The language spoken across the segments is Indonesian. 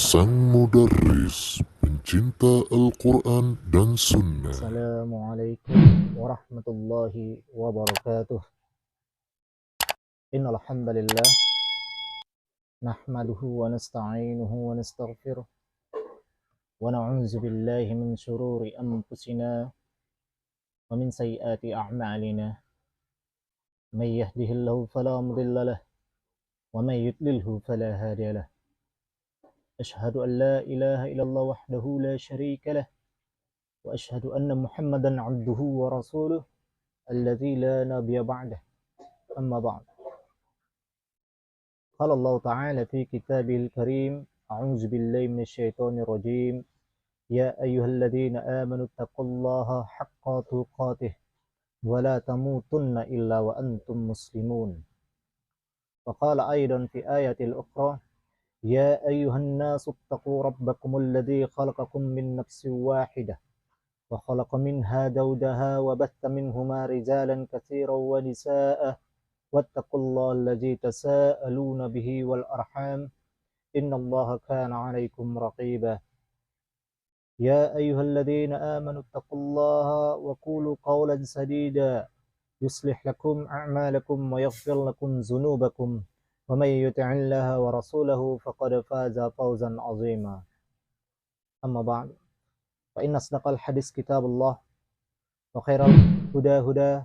Sang Mudarris, pencinta Al-Quran dan Sunnah. Assalamualaikum warahmatullahi wabarakatuh. Innal hamdalillah nahmaduhu wa nasta'inuhu wa nastaghfiruh wa na'udzu billahi min shururi anfusina wa min sayyiati a'malina. May yahdihillahu fala mudilla lahu wa may yudlilhu fala hadiya lahu. Ashhadu an la ilaha illallah wahdahu la syarika lahu wa ashhadu anna Muhammadan 'abduhu wa rasuluh alladzi la nabiyya ba'dahu. Amma ba'd. قال الله تعالى في كتابه الكريم أعوذ بالله من الشيطان الرجيم يا أيها الذين آمنوا اتقوا الله حق تقاته ولا تموتن إلا وأنتم مسلمون. وقال أيضا في آية الأخرى يا أيها الناس اتقوا ربكم الذي خلقكم من نفس واحدة وخلق منها زوجها وبث منهما رجالا كثيرا ونساء واتقوا الله الذي تساءلون به والأرحام إن الله كان عليكم رقيبا. يا أيها الذين آمنوا اتقوا الله وقولوا قولا سديدا يصلح لكم أعمالكم ويغفر لكم ذنوبكم ومن يطع الله ورسوله فقد فاز فوزا عظيما. أما بعد فإن أصدق الحديث كتاب الله وخير الهدى هدى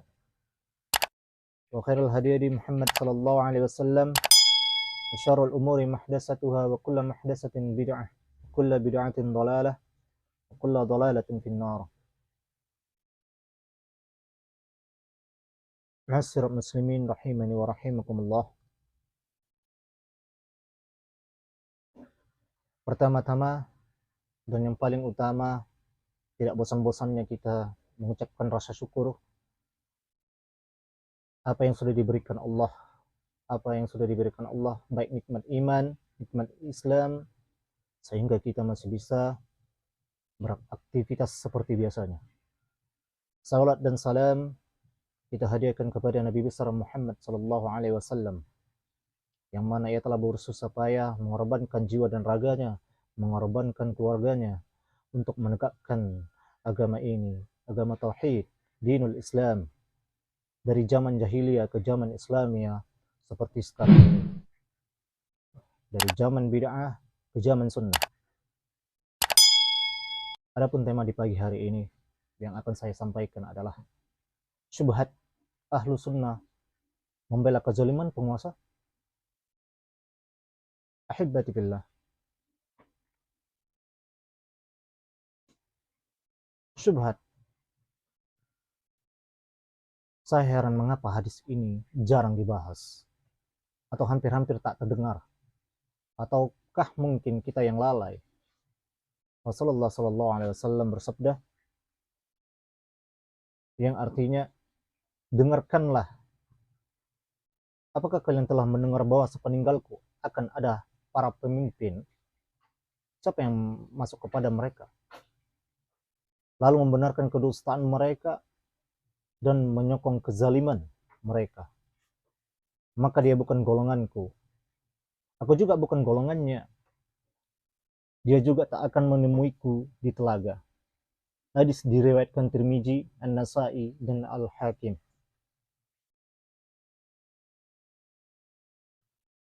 وخير الهدي محمد صلى الله عليه وسلم وشر الأمور محدثاتها وكل محدثة بدعة وكل بدعة ضلالة وكل ضلالة في النار. معاشر المسلمين rahimani wa rahimakumullah. Pertama-tama dan yang paling utama, tidak bosan-bosannya kita mengucapkan rasa syukur apa yang sudah diberikan Allah, baik nikmat iman, nikmat Islam, sehingga kita masih bisa beraktivitas seperti biasanya. Salat dan salam kita hadiahkan kepada Nabi besar Muhammad sallallahu alaihi wasallam, yang mana ia telah bersusah payah mengorbankan jiwa dan raganya, mengorbankan keluarganya untuk menegakkan agama ini, agama tauhid, dinul Islam, dari zaman jahiliyah ke zaman Islamiyah seperti sekarang ini, dari zaman bid'ah ke zaman sunnah. Adapun tema di pagi hari ini yang akan saya sampaikan adalah syubhat ahlu sunnah membela kezaliman penguasa. Ahibbati billah, syubhat. Saya heran mengapa hadis ini jarang dibahas atau hampir-hampir tak terdengar, ataukah mungkin kita yang lalai. Rasulullah sallallahu alaihi wasallam bersabda yang artinya, dengarkanlah, apakah kalian telah mendengar bahwa sepeninggalku akan ada para pemimpin, siapa yang masuk kepada mereka lalu membenarkan kedustaan mereka dan menyokong kezaliman mereka, maka dia bukan golonganku, aku juga bukan golongannya, dia juga tak akan menemuiku di telaga. Hadis diriwayatkan Tirmizi, An-Nasa'i, dan Al-Hakim.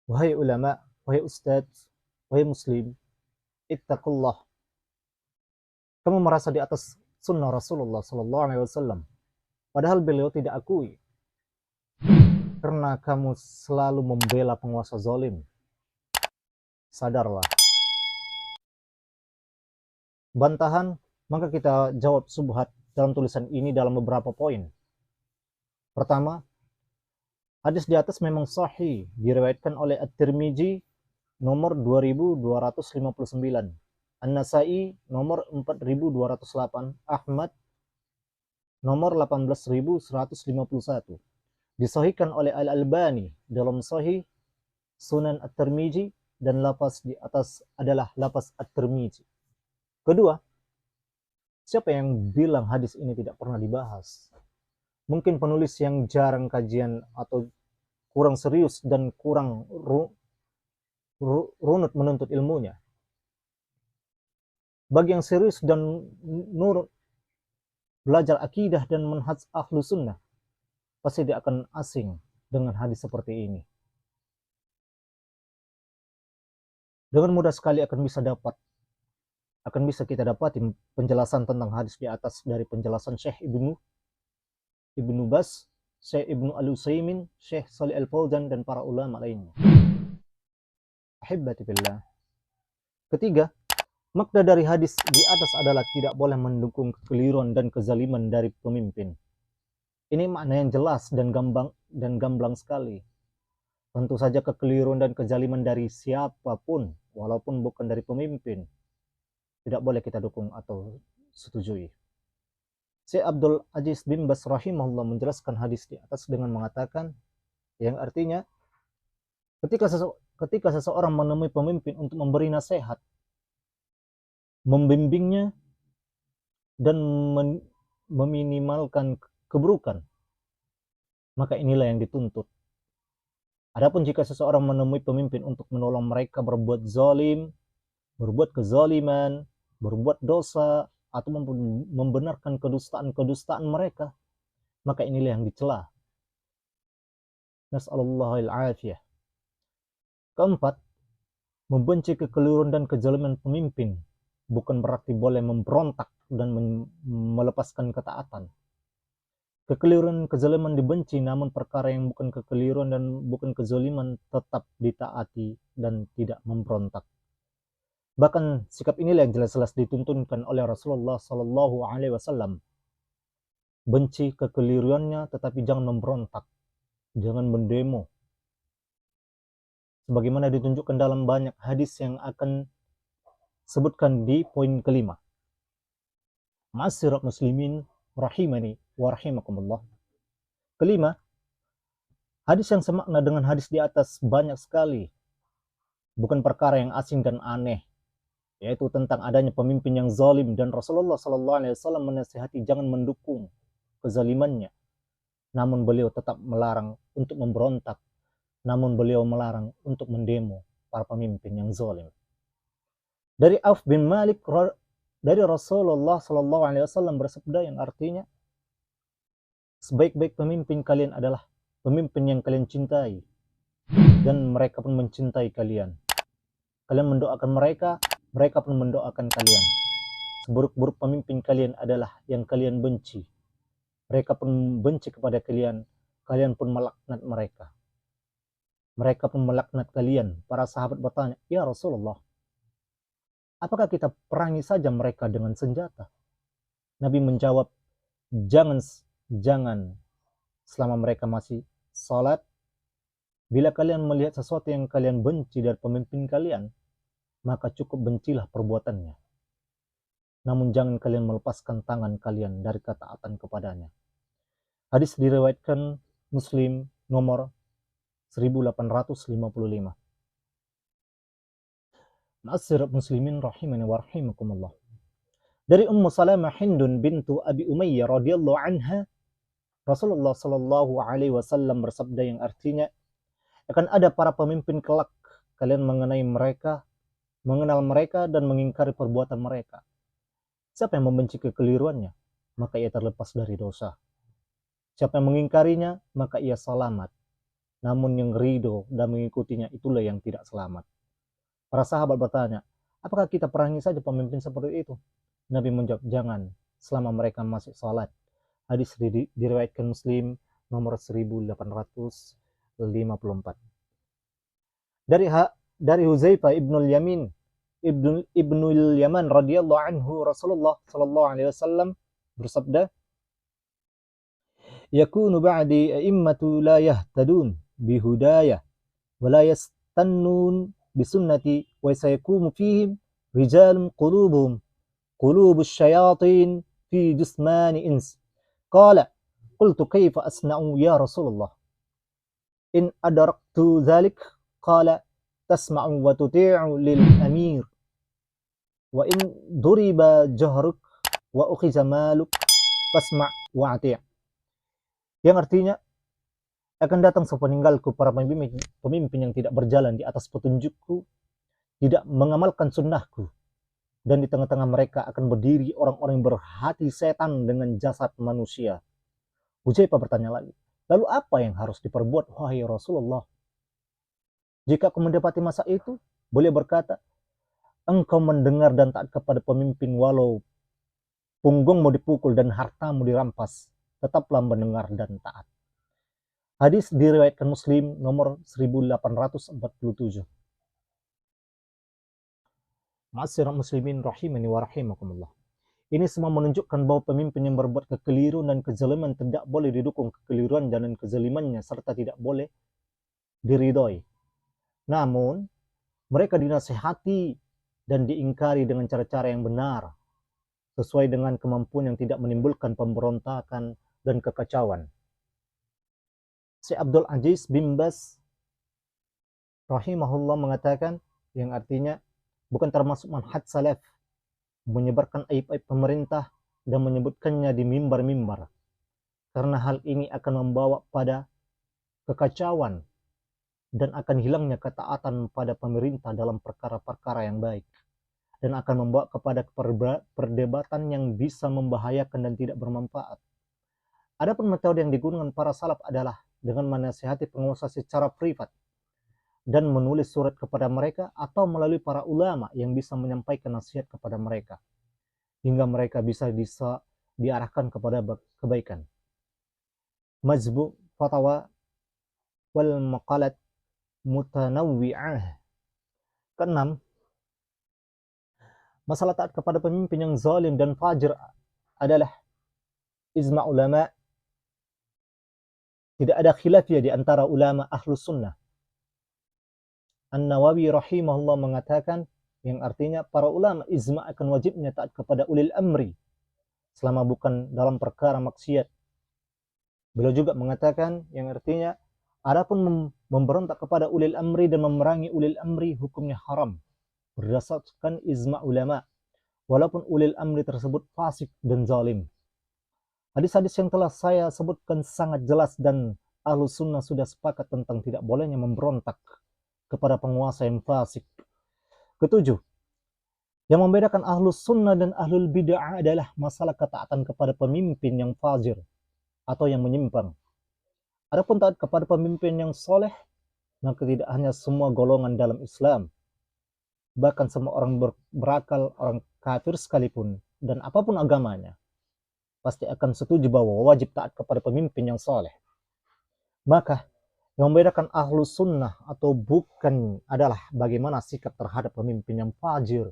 Wahai ulama, wahai ustadz, wahai muslim, ittaqullah. Kamu merasa di atas sunnah Rasulullah sallallahu alaihi wasallam, padahal beliau tidak akui, karena kamu selalu membela penguasa zalim. Sadarlah. Bantahan, maka kita jawab subhat dalam tulisan ini dalam beberapa poin. Pertama, hadis di atas memang sahih, diriwayatkan oleh At-Tirmizi nomor 2259, An-Nasa'i nomor 4208, Ahmad nomor 18151. Disahihkan oleh Al-Albani dalam Sahih Sunan At-Tirmizi, dan lafaz di atas adalah lafaz At-Tirmizi. Kedua, siapa yang bilang hadis ini tidak pernah dibahas? Mungkin penulis yang jarang kajian atau kurang serius dan kurang runut menuntut ilmunya. Bagi yang serius dan nur belajar akidah dan manhaj ahlu sunnah, pasti dia akan asing dengan hadis seperti ini. Dengan mudah sekali akan bisa kita dapati penjelasan tentang hadis di atas dari penjelasan Syekh Ibnu Bas, Syekh Ibnu Al-Utsaimin, Syekh Shalih Al-Fauzan dan para ulama lainnya. Ahibbati billah. Ketiga, makna dari hadis di atas adalah tidak boleh mendukung kekeliruan dan kezaliman dari pemimpin. Ini makna yang jelas dan gamblang sekali. Tentu saja kekeliruan dan kezaliman dari siapapun, walaupun bukan dari pemimpin, tidak boleh kita dukung atau setujui. Syekh Abdul Aziz bin Bas rahimahullah menjelaskan hadis di atas dengan mengatakan, yang artinya ketika seseorang menemui pemimpin untuk memberi nasihat, membimbingnya, dan meminimalkan keburukan, maka inilah yang dituntut. Adapun jika seseorang menemui pemimpin untuk menolong mereka berbuat zalim, berbuat kezaliman, berbuat dosa, atau membenarkan kedustaan mereka, maka inilah yang dicela. Nas'alullahil afiyah. Keempat, membenci kekeliruan dan kezaliman pemimpin bukan berarti boleh memberontak dan melepaskan ketaatan. Kekeliruan kezaliman dibenci, namun perkara yang bukan kekeliruan dan bukan kezaliman tetap ditaati dan tidak memberontak. Bahkan sikap inilah yang jelas-jelas dituntunkan oleh Rasulullah Sallallahu Alaihi Wasallam. Benci kekeliruannya, tetapi jangan memberontak, jangan mendemo. Sebagaimana ditunjukkan dalam banyak hadis yang akan sebutkan di poin kelima. Ma'asyiral muslimin rahimani wa rahimakumullah. Kelima, hadis yang semakna dengan hadis di atas banyak sekali. Bukan perkara yang asing dan aneh, yaitu tentang adanya pemimpin yang zalim, dan Rasulullah SAW menasihati jangan mendukung kezalimannya. Namun beliau tetap melarang untuk memberontak, namun beliau melarang untuk mendemo para pemimpin yang zalim. Dari Auf bin Malik dari Rasulullah SAW bersabda yang artinya, sebaik-baik pemimpin kalian adalah pemimpin yang kalian cintai, dan mereka pun mencintai kalian. Kalian mendoakan mereka, mereka pun mendoakan kalian. Seburuk-buruk pemimpin kalian adalah yang kalian benci. Mereka pun benci kepada kalian, kalian pun melaknat mereka. Mereka pun melaknat kalian. Para sahabat bertanya, ya Rasulullah, apakah kita perangi saja mereka dengan senjata? Nabi menjawab, jangan selama mereka masih salat. Bila kalian melihat sesuatu yang kalian benci dari pemimpin kalian, maka cukup bencilah perbuatannya. Namun jangan kalian melepaskan tangan kalian dari ketaatan kepadanya. Hadis diriwayatkan Muslim nomor 1855. Ma'asyiral muslimin rahimani wa rahimakumullah. Dari Ummu Salamah Hindun bintu Abi Umayyah radhiyallahu anha, Rasulullah sallallahu alaihi wasallam bersabda yang artinya, akan ada para pemimpin kelak, kalian mengenal mereka dan mengingkari perbuatan mereka. Siapa yang membenci kekeliruannya, maka ia terlepas dari dosa. Siapa yang mengingkarinya, maka ia selamat. Namun yang ridho dan mengikutinya, itulah yang tidak selamat. Para sahabat bertanya, apakah kita perangi saja pemimpin seperti itu? Nabi menjawab, jangan, selama mereka masih salat. Hadis diriwayatkan Muslim nomor 1854. Dari Huzaifah ibnul Yaman radhiyallahu anhu, Rasulullah sallallahu alaihi wasallam bersabda, yakunu ba'di a'immatu la yahtadun bihudaya wa la yastannun bisunnati wa sayakumu fihim rijalun qulubus syayatin fi jismani ins. Qala qultu kaifa asna'u ya Rasulullah? In adraktu dhalik, qala tasma'u wa tuti'u lil amir, wa in duriba jahruk wa ukhiza maluk fasma' wa ati'. Yang artinya, akan datang sepeninggalku para pemimpin yang tidak berjalan di atas petunjukku, tidak mengamalkan sunnahku, dan di tengah-tengah mereka akan berdiri orang-orang yang berhati setan dengan jasad manusia. Hudzaifah bertanya lagi, lalu apa yang harus diperbuat wahai Rasulullah? Jika aku mendapati masa itu, boleh berkata, engkau mendengar dan taat kepada pemimpin walau punggungmu dipukul dan hartamu dirampas, tetaplah mendengar dan taat. Hadis diriwayatkan Muslim nomor 1847. Ma'asyiral muslimin rahimani wa rahimakumullah. Ini semua menunjukkan bahwa pemimpin yang berbuat kekeliruan dan kezaliman tidak boleh didukung kekeliruan dan kezalimannya serta tidak boleh diridhoi. Namun, mereka dinasihati dan diingkari dengan cara-cara yang benar, sesuai dengan kemampuan yang tidak menimbulkan pemberontakan dan kekacauan. Syekh Abdul Aziz bin Baz rahimahullah mengatakan, yang artinya bukan termasuk manhaj salaf menyebarkan aib-aib pemerintah dan menyebutkannya di mimbar-mimbar, karena hal ini akan membawa pada kekacauan dan akan hilangnya ketaatan pada pemerintah dalam perkara-perkara yang baik, dan akan membawa kepada perdebatan yang bisa membahayakan dan tidak bermanfaat. Adapun metode yang digunakan para salaf adalah dengan menasihati penguasa secara privat dan menulis surat kepada mereka atau melalui para ulama yang bisa menyampaikan nasihat kepada mereka hingga mereka bisa diarahkan kepada kebaikan. Majmu' Fatawa wal Maqalat Mutanawwi'ah. Keenam, masalah taat kepada pemimpin yang zalim dan fajir adalah ijma' ulama. Tidak ada khilafiyah di antara ulama ahlus sunnah. An-Nawawi rahimahullah mengatakan, yang artinya para ulama ijma' akan wajibnya taat kepada ulil amri selama bukan dalam perkara maksiat. Beliau juga mengatakan, yang artinya adapun memberontak kepada ulil amri dan memerangi ulil amri hukumnya haram berdasarkan ijma' ulama, walaupun ulil amri tersebut fasik dan zalim. Hadis-hadis yang telah saya sebutkan sangat jelas dan ahlus sunnah sudah sepakat tentang tidak bolehnya memberontak kepada penguasa yang fasik. Ketujuh, yang membedakan ahlus sunnah dan ahlul bid'ah adalah masalah ketaatan kepada pemimpin yang fajir atau yang menyimpang. Adapun taat kepada pemimpin yang soleh, maka tidak hanya semua golongan dalam Islam, bahkan semua orang berakal, orang kafir sekalipun, dan apapun agamanya, pasti akan setuju bahwa wajib taat kepada pemimpin yang soleh. Maka, yang membedakan ahlus sunnah atau bukan adalah bagaimana sikap terhadap pemimpin yang fajir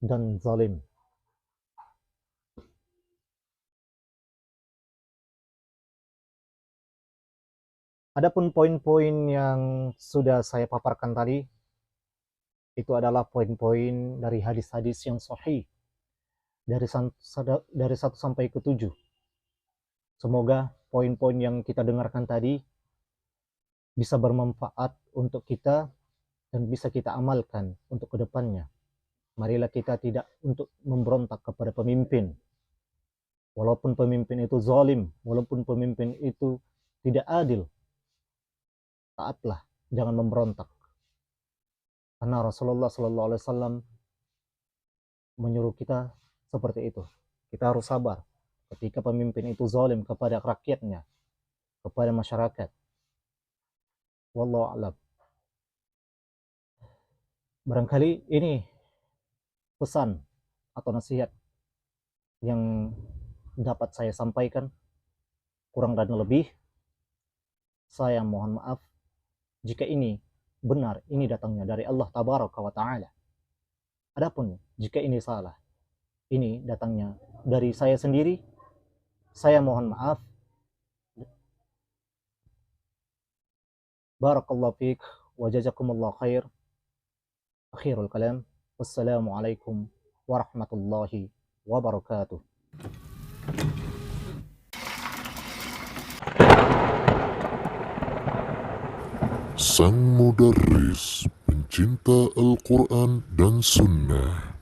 dan zalim. Adapun poin-poin yang sudah saya paparkan tadi, itu adalah poin-poin dari hadis-hadis yang sahih dari 1 sampai ke 7. Semoga poin-poin yang kita dengarkan tadi bisa bermanfaat untuk kita dan bisa kita amalkan untuk kedepannya. Marilah kita tidak untuk memberontak kepada pemimpin. Walaupun pemimpin itu zalim, walaupun pemimpin itu tidak adil, taatlah, jangan memberontak. Karena Rasulullah SAW menyuruh kita seperti itu. Kita harus sabar ketika pemimpin itu zalim kepada rakyatnya, kepada masyarakat. Wallahu a'lam. Barangkali ini pesan atau nasihat yang dapat saya sampaikan. Kurang dan lebih, saya mohon maaf jika ini benar, ini datangnya dari Allah Tabaraka wa Ta'ala. Adapun jika ini salah, ini datangnya dari saya sendiri, saya mohon maaf. Barakallahu fiik wa jazakumullahu khair. Akhirul kalam. Wassalamualaikum warahmatullahi wabarakatuh. Sang Mudarris, pencinta Al-Quran dan Sunnah.